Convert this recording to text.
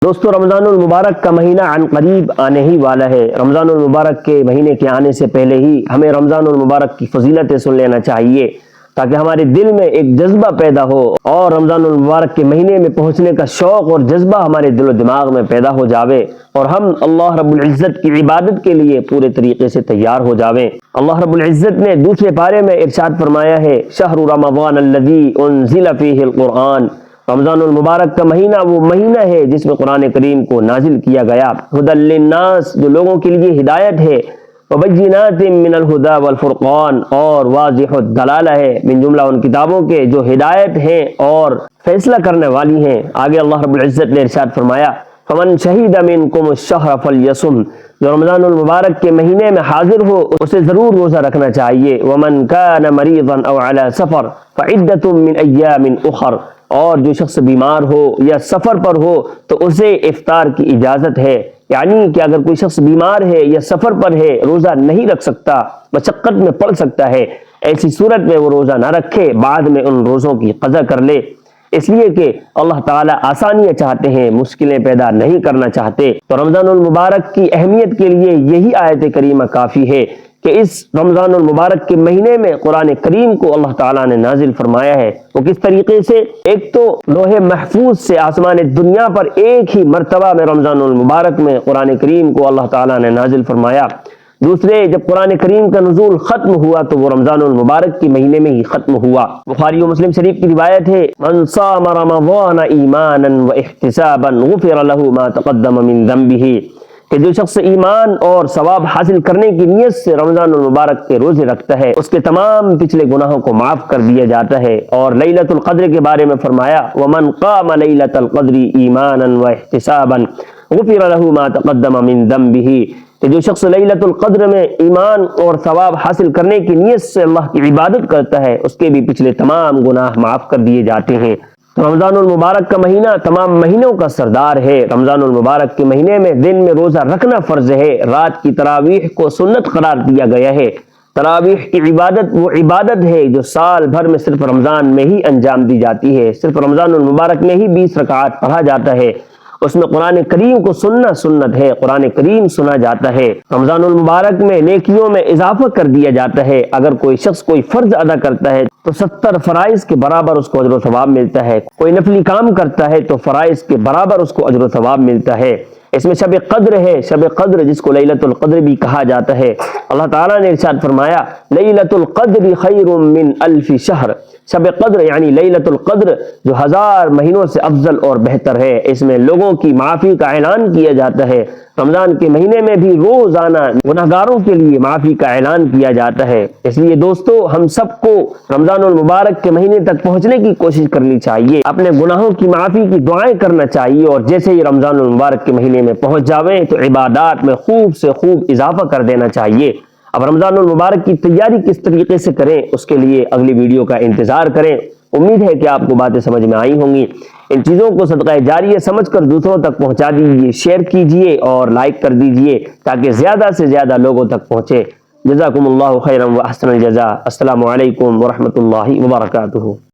دوستو رمضان المبارک کا مہینہ عن قریب آنے ہی والا ہے۔ رمضان المبارک کے مہینے کے آنے سے پہلے ہی ہمیں رمضان المبارک کی فضیلتیں سن لینا چاہیے تاکہ ہمارے دل میں ایک جذبہ پیدا ہو اور رمضان المبارک کے مہینے میں پہنچنے کا شوق اور جذبہ ہمارے دل و دماغ میں پیدا ہو جاوے اور ہم اللہ رب العزت کی عبادت کے لیے پورے طریقے سے تیار ہو جاویں۔ اللہ رب العزت نے دوسرے پارے میں ارشاد فرمایا ہے، شہر رمضان الذی انزل فیہ القرآن، رمضان المبارک کا مہینہ وہ مہینہ ہے جس میں قرآن کریم کو نازل کیا گیا، ہدی للناس جو لوگوں کے لیے ہدایت ہے، وبینات من الہدی والفرقان اور واضح الدلالہ ہے من جملہ ان کتابوں کے جو ہدایت ہیں اور فیصلہ کرنے والی ہیں۔ آگے اللہ رب العزت نے ارشاد فرمایا، فمن شہید منکم الشہر فلیصم، جو رمضان المبارک کے مہینے میں حاضر ہو اسے ضرور روزہ رکھنا چاہیے، ومن کان مریضا او علی سفر فعدۃ من ایام اخر، اور جو شخص بیمار ہو یا سفر پر ہو تو اسے افطار کی اجازت ہے، یعنی کہ اگر کوئی شخص بیمار ہے یا سفر پر ہے، روزہ نہیں رکھ سکتا، مشقت میں پڑ سکتا ہے، ایسی صورت میں وہ روزہ نہ رکھے، بعد میں ان روزوں کی قضا کر لے، اس لیے کہ اللہ تعالیٰ آسانیاں چاہتے ہیں، مشکلیں پیدا نہیں کرنا چاہتے۔ تو رمضان المبارک کی اہمیت کے لیے یہی آیت کریمہ کافی ہے کہ اس رمضان المبارک کے مہینے میں قرآن کریم کو اللہ تعالیٰ نے نازل فرمایا ہے۔ وہ کس طریقے سے؟ ایک تو لوح محفوظ سے آسمان دنیا پر ایک ہی مرتبہ میں رمضان المبارک میں قرآن کریم کو اللہ تعالیٰ نے نازل فرمایا، دوسرے جب قرآن کریم کا نزول ختم ہوا تو وہ رمضان المبارک کے مہینے میں ہی ختم ہوا۔ بخاری و مسلم شریف کی روایت ہے، من صام رمضان ایمانا واحتسابا غفر له ما تقدم من ذنبه، کہ جو شخص ایمان اور ثواب حاصل کرنے کی نیت سے رمضان المبارک کے روزے رکھتا ہے اس کے تمام پچھلے گناہوں کو معاف کر دیا جاتا ہے۔ اور لیلۃ القدر کے بارے میں فرمایا، ومن قام لیلۃ القدر ایمانا واحتسابا غفر له ما تقدم من ذنبه، کہ جو شخص لیلۃ القدر میں ایمان اور ثواب حاصل کرنے کی نیت سے اللہ کی عبادت کرتا ہے اس کے بھی پچھلے تمام گناہ معاف کر دیے جاتے ہیں۔ تو رمضان المبارک کا مہینہ تمام مہینوں کا سردار ہے۔ رمضان المبارک کے مہینے میں دن میں روزہ رکھنا فرض ہے، رات کی تراویح کو سنت قرار دیا گیا ہے۔ تراویح کی عبادت وہ عبادت ہے جو سال بھر میں صرف رمضان میں ہی انجام دی جاتی ہے، صرف رمضان المبارک میں ہی 20 رکعات پڑھا جاتا ہے، اس میں قرآن کریم کو سننا سنت ہے، قرآن کریم سنا جاتا ہے۔ رمضان المبارک میں نیکیوں میں اضافہ کر دیا جاتا ہے، اگر کوئی شخص کوئی فرض ادا کرتا ہے تو 70 فرائض کے برابر اس کو اجر و ثواب ملتا ہے، کوئی نفلی کام کرتا ہے تو فرائض کے برابر اس کو اجر و ثواب ملتا ہے۔ اس میں شب قدر ہے، شب قدر جس کو لیلۃ القدر بھی کہا جاتا ہے۔ اللہ تعالیٰ نے ارشاد فرمایا، لیلۃ القدر خیر من الف شہر، شب قدر یعنی لیلۃ القدر جو 1000 مہینوں سے افضل اور بہتر ہے۔ اس میں لوگوں کی معافی کا اعلان کیا جاتا ہے، رمضان کے مہینے میں بھی روزانہ گناہگاروں کے لیے معافی کا اعلان کیا جاتا ہے۔ اس لیے دوستو ہم سب کو رمضان المبارک کے مہینے تک پہنچنے کی کوشش کرنی چاہیے، اپنے گناہوں کی معافی کی دعائیں کرنا چاہیے، اور جیسے ہی رمضان المبارک کے مہینے میں پہنچ جاویں تو عبادات میں خوب سے خوب اضافہ کر دینا چاہیے۔ اب رمضان المبارک کی تیاری کس طریقے سے کریں اس کے لیے اگلی ویڈیو کا انتظار کریں۔ امید ہے کہ آپ کو باتیں سمجھ میں آئی ہوں گی۔ ان چیزوں کو صدقہ جاریہ سمجھ کر دوسروں تک پہنچا دیجیے، شیئر کیجیے اور لائک کر دیجیے تاکہ زیادہ سے زیادہ لوگوں تک پہنچے۔ جزاکم اللہ خیرا و احسن الجزاء۔ السلام علیکم ورحمۃ اللہ وبرکاتہ۔